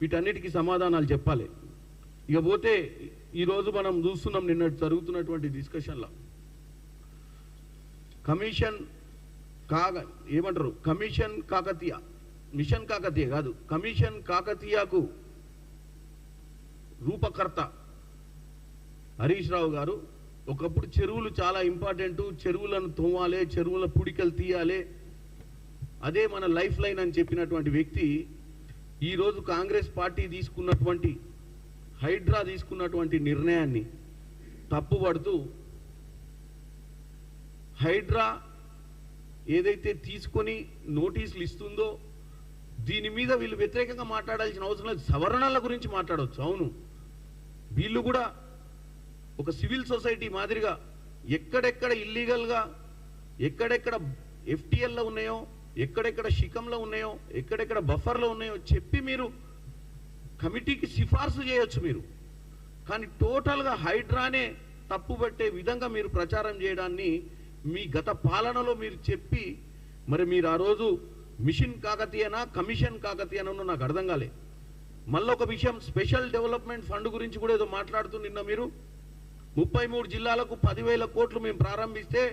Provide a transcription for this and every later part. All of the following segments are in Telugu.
వీటన్నిటికీ సమాధానాలు చెప్పాలి. ఇక పోతే ఈరోజు మనం చూస్తున్నాం నిన్న జరుగుతున్నటువంటి డిస్కషన్లో కమిషన్ కాకతీయ మిషన్ కాకతీయ కాదు, కమిషన్ కాకతీయకు రూపకర్త హరీష్ రావు గారు ఒకప్పుడు చెరువులు చాలా ఇంపార్టెంట్, చెరువులను తోమాలి, చెరువుల పుడికలు తీయాలి, అదే మన లైఫ్ లైన్ అని చెప్పినటువంటి వ్యక్తి ఈరోజు కాంగ్రెస్ పార్టీ తీసుకున్నటువంటి హైడ్రా తీసుకున్నటువంటి నిర్ణయాన్ని తప్పుపడుతూ హైడ్రా ఏదైతే తీసుకొని నోటీసులు ఇస్తుందో దీని మీద వీళ్ళు వ్యతిరేకంగా మాట్లాడాల్సిన అవసరం లేదు, సవరణల గురించి మాట్లాడవచ్చు. అవును, వీళ్ళు కూడా ఒక సివిల్ సొసైటీ మాదిరిగా ఎక్కడెక్కడ ఇల్లీగల్గా ఎక్కడెక్కడ ఎఫ్టీఎల్లో ఉన్నాయో, ఎక్కడెక్కడ షికంలో ఉన్నాయో, ఎక్కడెక్కడ బఫర్లో ఉన్నాయో చెప్పి మీరు కమిటీకి సిఫార్సు చేయొచ్చు మీరు. కానీ టోటల్గా హైడ్రానే తప్పుపట్టే విధంగా మీరు ప్రచారం చేయడాన్ని మీ గత పాలనలో మీరు చెప్పి మరి మీరు ఆ రోజు మిషన్ కాకతీయనా కమిషన్ కాకతీయనో నాకు అర్థం కాలే. మళ్ళీ ఒక విషయం, స్పెషల్ డెవలప్మెంట్ ఫండ్ గురించి కూడా ఏదో మాట్లాడుతూ నిన్న మీరు 33 జిల్లాలకు 10,000 కోట్లు మేము ప్రారంభిస్తే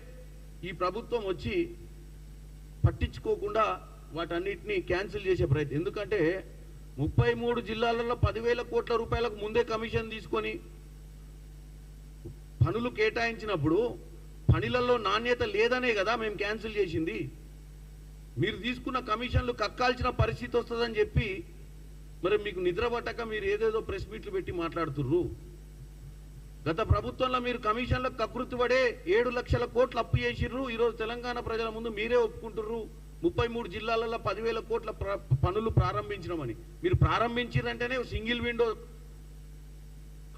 ఈ ప్రభుత్వం వచ్చి పట్టించుకోకుండా వాటన్నిటినీ క్యాన్సిల్ చేసే ప్రయత్నం. ఎందుకంటే 33 జిల్లాలలో 10,000 కోట్ల రూపాయలకు ముందే కమిషన్ తీసుకొని పనులు కేటాయించినప్పుడు పనులలో నాణ్యత లేదనే కదా మేము క్యాన్సిల్ చేసింది. మీరు తీసుకున్న కమిషన్లు కక్కాల్సిన పరిస్థితి వస్తుందని చెప్పి మరి మీకు నిద్ర పట్టక మీరు ఏదేదో ప్రెస్ మీట్లు పెట్టి మాట్లాడుతుర్రు. గత ప్రభుత్వంలో మీరు కమిషన్లకు కకృతిపడే 7 లక్షల కోట్లు అప్పు చేసిర్రు. ఈరోజు తెలంగాణ ప్రజల ముందు మీరే ఒప్పుకుంటుర్రు 33 జిల్లాలలో 10,000 కోట్ల పనులు ప్రారంభించినామని. మీరు ప్రారంభించారంటేనే సింగిల్ విండో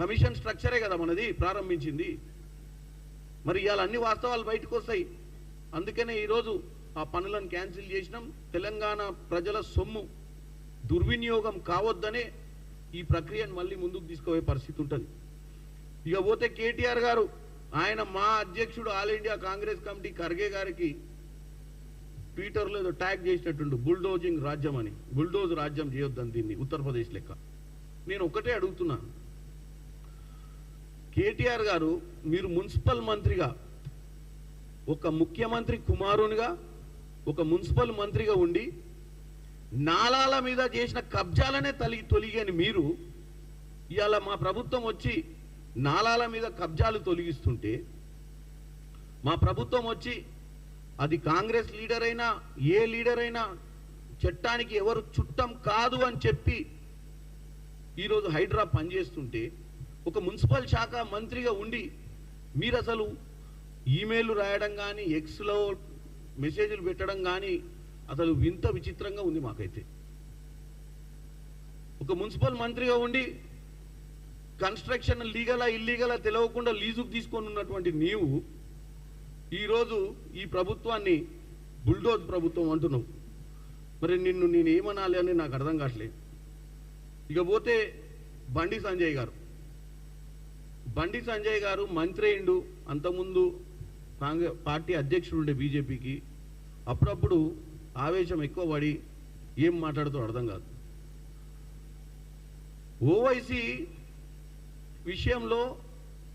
కమిషన్ స్ట్రక్చరే కదా మనది ప్రారంభించింది. మరి ఇవాళ అన్ని వాస్తవాలు బయటకు వస్తాయి. అందుకనే ఈరోజు ఆ పనులను క్యాన్సిల్ చేసినాం. తెలంగాణ ప్రజల సొమ్ము దుర్వినియోగం కావద్దనే ఈ ప్రక్రియను మళ్ళీ ముందుకు తీసుకుపోయే పరిస్థితి ఉంటుంది. ఇక పోతే కేటీఆర్ గారు ఆయన మా అధ్యక్షుడు all India Congress committee Kharge గారికి ట్విట్టర్లో ఏదో ట్యాగ్ చేసినట్టుండు, బుల్డోజింగ్ రాజ్యం అని. బుల్డోజ్ రాజ్యం చేయొద్దని దీన్ని ఉత్తరప్రదేశ్ లెక్క. నేను ఒకటే అడుగుతున్నా, కేటీఆర్ గారు మీరు మున్సిపల్ మంత్రిగా, ఒక ముఖ్యమంత్రి కుమారునిగా, ఒక మున్సిపల్ మంత్రిగా ఉండి నాలాల మీద చేసిన కబ్జాలనే తొలగని మీరు ఇవాళ మా ప్రభుత్వం వచ్చి నాలాల మీద కబ్జాలు తొలగిస్తుంటే, మా ప్రభుత్వం వచ్చి అది కాంగ్రెస్ లీడర్ అయినా ఏ లీడర్ అయినా చట్టానికి ఎవరు చుట్టం కాదు అని చెప్పి ఈరోజు హైడ్రా పనిచేస్తుంటే, ఒక మున్సిపల్ శాఖ మంత్రిగా ఉండి మీరు అసలు ఈమెయిల్ రాయడం కానీ ఎక్స్లో మెసేజ్లు పెట్టడం కానీ అసలు వింత విచిత్రంగా ఉంది మాకైతే. ఒక మున్సిపల్ మంత్రిగా ఉండి కన్స్ట్రక్షన్ లీగలా ఇల్లీగలా తెలియకుండా లీజుకు తీసుకొని ఉన్నటువంటి నీవు ఈరోజు ఈ ప్రభుత్వాన్ని బుల్డోజ్ ప్రభుత్వం అంటున్నావు. మరి నిన్ను నేను ఏమనాలి అని నాకు అర్థం కావట్లేదు. ఇక పోతే బండి సంజయ్ గారు మంత్రి అయిండు, అంతకుముందు కాంగ్రెస్ పార్టీ అధ్యక్షుడు ఉండే బీజేపీకి. అప్పుడప్పుడు ఆవేశం ఎక్కువ పడి ఏం మాట్లాడుతూ అర్థం కాదు. ఓవైసీ విషయంలో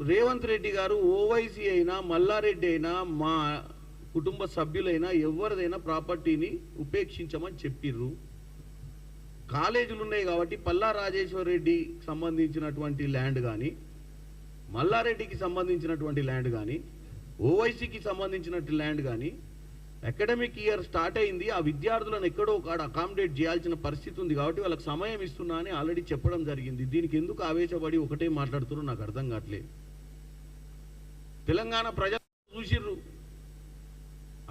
రేవంత్ రెడ్డి గారు ఓవైసీ అయినా మల్లారెడ్డి అయినా మా కుటుంబ సభ్యులైనా ఎవరిదైనా ప్రాపర్టీని ఉపేక్షించమని చెప్పిర్రు. కాలేజీలు ఉన్నాయి కాబట్టి పల్లా రాజేశ్వర్ రెడ్డికి సంబంధించినటువంటి ల్యాండ్ కానీ, మల్లారెడ్డికి సంబంధించినటువంటి ల్యాండ్ కానీ, ఓవైసీకి సంబంధించినటువంటి ల్యాండ్ కానీ అకాడమిక్ ఇయర్ స్టార్ట్ అయింది, ఆ విద్యార్థులను ఎక్కడో ఒక అకామిడేట్ చేయాల్సిన పరిస్థితి ఉంది కాబట్టి వాళ్ళకి సమయం ఇస్తున్నా అని ఆల్రెడీ చెప్పడం జరిగింది. దీనికి ఎందుకు ఆవేశపడి ఒకటే మాట్లాడుతున్నారో నాకు అర్థం కావట్లేదు. తెలంగాణ ప్రజలు చూసిర్రు,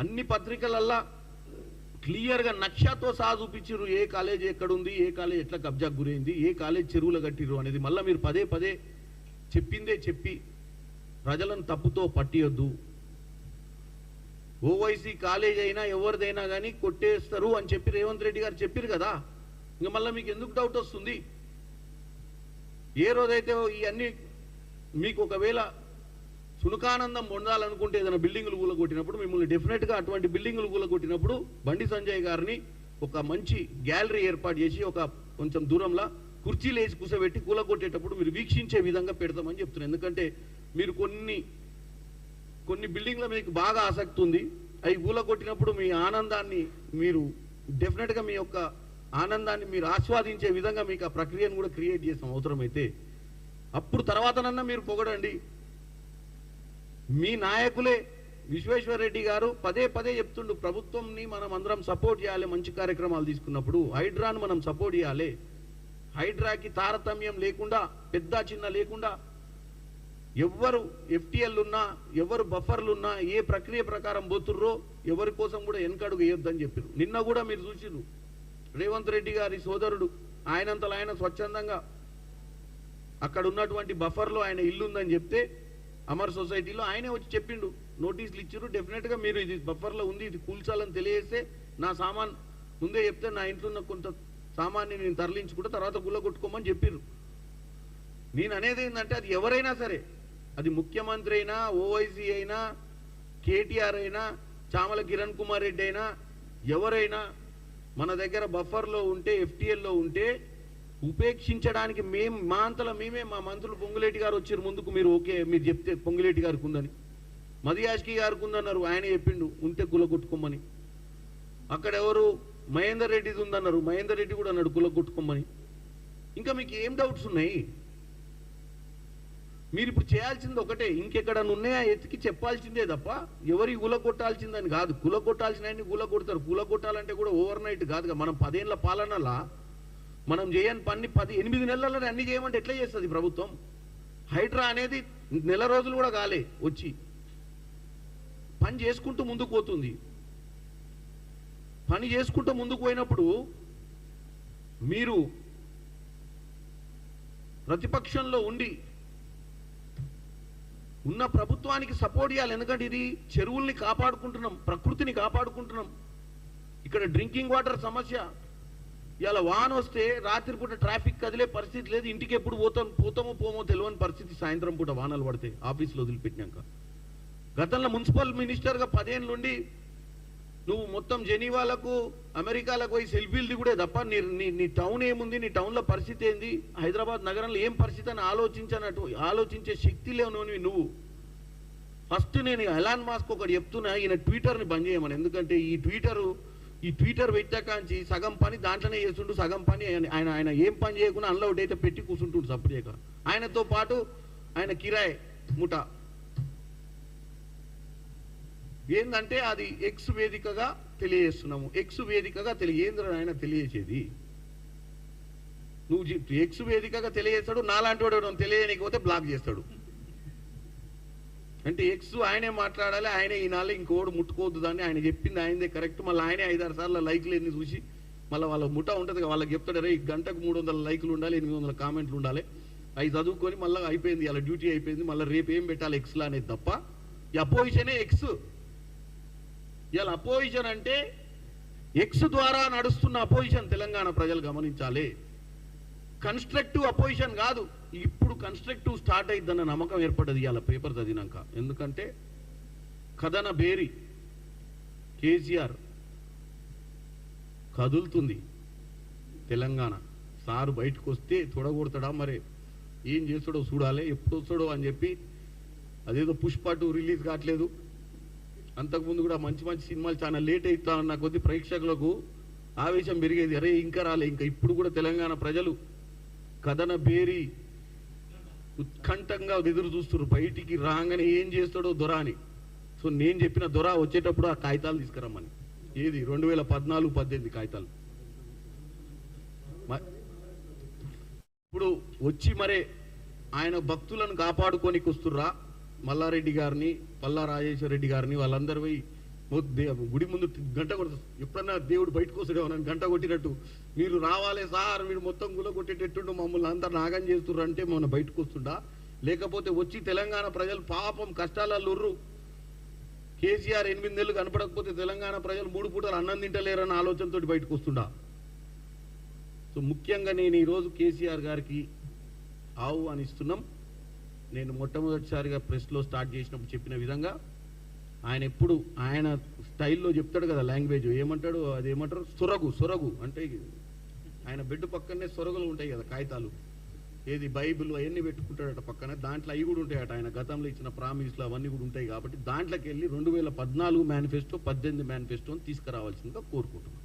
అన్ని పత్రికలల్లా క్లియర్గా నక్షతో సహా చూపించారు ఏ కాలేజ్ ఎక్కడుంది, ఏ కాలేజ్ ఎట్లా కబ్జాకు గురైంది, ఏ కాలేజ్ చెరువులు కట్టిర్రు అనేది. మళ్ళీ మీరు పదే పదే చెప్పిందే చెప్పి ప్రజలను తప్పుతో పట్టియొద్దు. ఓవైసీ కాలేజ్ అయినా ఎవరిదైనా కానీ కొట్టేస్తారు అని చెప్పి రేవంత్ రెడ్డి గారు చెప్పారు కదా. ఇంకా మళ్ళీ మీకు ఎందుకు డౌట్ వస్తుంది? ఏ రోజైతే ఇవన్నీ మీకు ఒకవేళ సునకానందం పొందాలనుకుంటే ఏదైనా బిల్డింగులు కూలగొట్టినప్పుడు మిమ్మల్ని డెఫినెట్గా అటువంటి బిల్డింగులు కూలగొట్టినప్పుడు బండి సంజయ్ గారిని ఒక మంచి గ్యాలరీ ఏర్పాటు చేసి ఒక కొంచెం దూరంలో కుర్చీలు వేసి కూసబెట్టి కూలగొట్టేటప్పుడు మీరు వీక్షించే విధంగా పెడతామని చెప్తున్నాను. ఎందుకంటే మీరు కొన్ని బిల్డింగ్ల మీకు బాగా ఆసక్తి ఉంది. అవి కూలగొట్టినప్పుడు మీ ఆనందాన్ని మీరు డెఫినెట్గా మీ యొక్క ఆనందాన్ని మీరు ఆస్వాదించే విధంగా మీకు ఆ ప్రక్రియను కూడా క్రియేట్ చేస్తాం అవసరమైతే. అప్పుడు తర్వాతనన్నా మీరు పొగడండి. మీ నాయకులే విశ్వేశ్వరరెడ్డి గారు పదే పదే చెప్తుండు, ప్రభుత్వంని మనం అందరం సపోర్ట్ చేయాలి. మంచి కార్యక్రమాలు తీసుకున్నప్పుడు హైడ్రాను మనం సపోర్ట్ చేయాలి. హైడ్రాకి తారతమ్యం లేకుండా, పెద్ద చిన్న లేకుండా, ఎవరు ఎఫ్టీఎల్ ఉన్నా, ఎవరు బఫర్లు ఉన్నా, ఏ ప్రక్రియ ప్రకారం పోతుర్రో ఎవరి కోసం కూడా వెనకడుగు వేయొద్దని చెప్పారు. నిన్న కూడా మీరు చూసిర్రు, రేవంత్ రెడ్డి గారి సోదరుడు ఆయనంతలో ఆయన స్వచ్ఛందంగా అక్కడ ఉన్నటువంటి బఫర్లో ఆయన ఇల్లు ఉందని చెప్తే అమర్ సొసైటీలో ఆయనే వచ్చి చెప్పిండు, నోటీసులు ఇచ్చారు. డెఫినెట్గా మీరు ఇది బఫర్లో ఉంది, ఇది కూల్చాలని తెలియజేస్తే నా సామాన్ ముందే చెప్తే నా ఇంట్లో ఉన్న కొంత సామాన్ని నేను తరలించుకుంటే తర్వాత గుల్లగొట్టుకోమని చెప్పారు. నేను అనేది ఏంటంటే అది ఎవరైనా సరే, అది ముఖ్యమంత్రి అయినా, ఓవైసీ అయినా, కేటీఆర్ అయినా, చామల కిరణ్ కుమార్ రెడ్డి అయినా, ఎవరైనా మన దగ్గర బఫర్లో ఉంటే, ఎఫ్టీఎల్లో ఉంటే ఉపేక్షించడానికి మా అంతలో మేమే, మా మంత్రులు పొంగులేటి గారు వచ్చారు ముందుకు, మీరు ఓకే మీరు చెప్తే పొంగులేటి గారికి ఉందని, మదియాష్కి గారికి ఉందన్నారు, ఆయన చెప్పిండు ఉంటే కూలగొట్టుకోమని. అక్కడ ఎవరు మహేందర్ రెడ్డిది ఉందన్నారు, మహేందర్ రెడ్డి కూడా అన్నాడు కూలగొట్టుకోమని. ఇంకా మీకు ఏం డౌట్స్ ఉన్నాయి? మీరు ఇప్పుడు చేయాల్సింది ఒకటే, ఇంకెక్కడన్నా ఉన్నాయా ఎత్తికి చెప్పాల్సిందే తప్ప ఎవరికి కూలగొట్టాల్సిందని కాదు. కూలగొట్టాల్సిన అన్ని కూలగొడతారు. కూలగొట్టాలంటే కూడా ఓవర్ నైట్ కాదుగా. మనం 10 ఏళ్ల పాలనలా మనం చేయని పని 8 నెలల్లో అన్ని చేయమంటే ఎట్లా చేస్తుంది ప్రభుత్వం? హైడ్రా అనేది నెల రోజులు కూడా కాలే వచ్చి పని చేసుకుంటూ ముందుకు పోతుంది. పని చేసుకుంటూ ముందుకు పోయినప్పుడు మీరు ప్రతిపక్షంలో ఉండి ఉన్న ప్రభుత్వానికి సపోర్ట్ చేయాలి. ఎందుకంటే ఇది చెరువుల్ని కాపాడుకుంటున్నాం, ప్రకృతిని కాపాడుకుంటున్నాం. ఇక్కడ డ్రింకింగ్ వాటర్ సమస్య, ఇలా వాన వస్తే రాత్రిపూట ట్రాఫిక్ కదిలే పరిస్థితి లేదు. ఇంటికి ఎప్పుడు పోతామో పోమో తెలియని పరిస్థితి సాయంత్రం పూట వానలు పడితే ఆఫీసులో వదిలిపెట్టినాక. గతంలో మున్సిపల్ మినిస్టర్గా 10 ఏళ్ళ నుండి నువ్వు మొత్తం జెనీవాలకు, అమెరికాలకు పోయి సెల్ఫీలు దిగుడే తప్ప నీ టౌన్ ఏముంది, నీ టౌన్లో పరిస్థితి ఏంది, హైదరాబాద్ నగరంలో ఏం పరిస్థితి అని ఆలోచించే శక్తి లేవు నువ్వు. ఫస్ట్ నేను ఎలాన్ మాస్క్ ఒకటి చెప్తున్నా, ఈయన ట్విట్టర్ని బంద్ చేయమని. ఎందుకంటే ఈ ట్విట్టర్ పెట్టాకాంచి సగం పని దాంట్లోనే చేస్తుంటూ, సగం పని ఆయన ఏం పని చేయకుండా అన్లౌట్ అయితే పెట్టి కూర్చుంటుండు సపరేక. ఆయనతో పాటు ఆయన కిరాయ్ ముఠా ఏందంటే అది ఎక్స్ వేదికగా తెలియజేస్తున్నాము. ఎక్స్ వేదికగా ఏంద్ర ఆయన తెలియజేసేది? నువ్వు ఎక్స్ వేదికగా తెలియజేస్తాడు, నాలాంటి వాడు తెలియనికపోతే బ్లాక్ చేస్తాడు. అంటే ఎక్స్ ఆయనే మాట్లాడాలి, ఆయనే ఈనాలి, ఇంకోడు ముట్టుకోవద్దు దాన్ని. ఆయన చెప్పింది ఆయనదే కరెక్ట్. మళ్ళీ ఆయనే 5-6 సార్లు లైక్లు ఎన్ని చూసి మళ్ళీ వాళ్ళ ముఠా ఉంటుంది, వాళ్ళకి చెప్తాడు, రే గంటకు 300 లైక్లు ఉండాలి, 800 కామెంట్లు ఉండాలి, అవి చదువుకొని మళ్ళీ అయిపోయింది, అలా డ్యూటీ అయిపోయింది, మళ్ళీ రేపు ఏం పెట్టాలి ఎక్స్లా అనేది తప్ప. ఈ అపోజిషనే ఎక్స్. ఇలా అపోజిషన్ అంటే ఎక్స్ ద్వారా నడుస్తున్న అపోజిషన్ తెలంగాణ ప్రజలు గమనించాలి. కన్స్ట్రక్టివ్ అపోజిషన్ కాదు. ఇప్పుడు కన్స్ట్రక్టివ్ స్టార్ట్ అయిద్దన్న నమ్మకం ఏర్పడ్డది ఇవాళ పేపర్ చదివినాక. ఎందుకంటే కథన బేరి కేసీఆర్ కదులుతుంది తెలంగాణ. సారు బయటకు వస్తే తొడగొడతాడా, మరి ఏం చేస్తాడో చూడాలి, ఎప్పుడు వస్తాడో అని చెప్పి. అదేదో పుష్ప 2 రిలీజ్ కావట్లేదు, అంతకుముందు కూడా మంచి సినిమాలు చాలా లేట్ అవుతా ఉన్న కొద్ది ప్రేక్షకులకు ఆవేశం పెరిగేది, అరే ఇంకా రాలే, ఇంకా ఇప్పుడు కూడా తెలంగాణ ప్రజలు కథన బేరి ఉత్కంఠంగా ఎదురు చూస్తున్నారు బయటికి రాగానే ఏం చేస్తాడో దొర అని. సో నేను చెప్పిన దొర వచ్చేటప్పుడు ఆ కాగితాలు తీసుకురమ్మని. ఏది 2014-18 కాగితాలు ఇప్పుడు వచ్చి మరే ఆయన భక్తులను కాపాడుకోనికి వస్తుర్రా. మల్లారెడ్డి గారిని, పల్లా రాజేశ్వర రెడ్డి గారిని వాళ్ళందరూ పోయి గుడి ముందు గంట కొడతారు. ఎప్పుడన్నా దేవుడు బయటకు వస్తాడేమో నన్ను గంట కొట్టినట్టు, మీరు రావాలే సార్, మీరు మొత్తం గుల కొట్టేటట్టు మమ్మల్ని అంతా నాగం చేస్తుర్రు అంటే మన బయటకు వస్తుండా? లేకపోతే వచ్చి తెలంగాణ ప్రజలు పాపం కష్టాలలో కేసీఆర్ 8 నెలలు కనపడకపోతే తెలంగాణ ప్రజలు 3 పూటలు అన్నం తింటలేరన్న ఆలోచనతో బయటకు వస్తుండా? సో ముఖ్యంగా నేను ఈరోజు కేసీఆర్ గారికి ఆహ్వానిస్తున్నాం. నేను మొట్టమొదటిసారిగా ప్రెస్లో స్టార్ట్ చేసినప్పుడు చెప్పిన విధంగా ఆయన ఎప్పుడు ఆయన స్టైల్లో చెప్తాడు కదా, లాంగ్వేజ్ ఏమంటాడు, అదేమంటారు, సొరగు అంటే ఆయన బెడ్ పక్కనే సొరగలు ఉంటాయి కదా, కాగితాలు, ఏది బైబిల్ అవన్నీ పెట్టుకుంటాడట పక్కన, దాంట్లో అవి కూడా ఉంటాయట, ఆయన గతంలో ఇచ్చిన ప్రామిస్లు అవన్నీ కూడా ఉంటాయి. కాబట్టి దాంట్లోకి వెళ్ళి 2014 మేనిఫెస్టో 18 మేనిఫెస్టోని తీసుకురావాల్సిందిగా కోరుకుంటున్నాం.